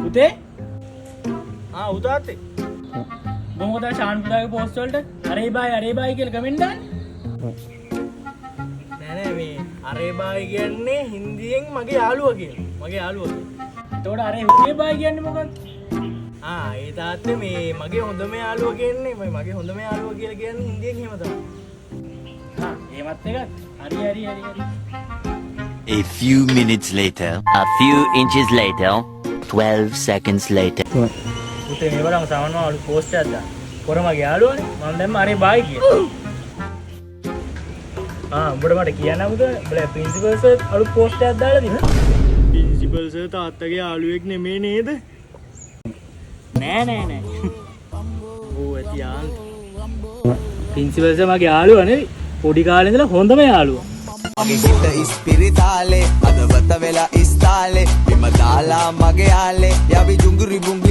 උතේ උතාත්තේ මොකද ශාන් පුතාගේ පෝස්ට් වලට අරේ බයි කියලා කමෙන්ට් දාන්නේ නෑ මේ අරේ බයි කියන්නේ හින්දියෙන් මගේ යාළුවා කියලා එතකොට අරේ උතේ බයි කියන්නේ මොකක්ද ඒ තාත්තේ මේ මගේ හොඳම යාළුවා කියන්නේ මගේ හොඳම යාළුවා කියලා කියන්නේ හින්දියෙන් එහෙම තමයි එහෙමත් එකක් හරි A few minutes later, a few inches later, 12 seconds later. උතේ මේ බලන්න සමන්ව අලුත් පෝස්ට් එකක් දාන්න. කොර මගේ යාළුවනේ. මම දැන් අරේ බයි කියලා. උඹට මට කියන්න මුද? උඹලා ප්‍රින්සිපල් සර් අලුත් පෝස්ට් එකක් දාලා දිනා. ප්‍රින්සිපල් සර් තාත්තගේ යාළුවෙක් නෙමෙයි නේද? නෑ. ඇති යාළුවා. ප්‍රින්සිපල් සර් මගේ යාළුවා නෙවෙයි. පොඩි කාලේ ඉඳලා හොඳම යාළුවා. මගේ හිත ඉස්පිරිතාලේ අදවත වෙලා ඉස්තාලේ බිම දාලා මගේ යාලේ යවි ජුංගුරි බුංගු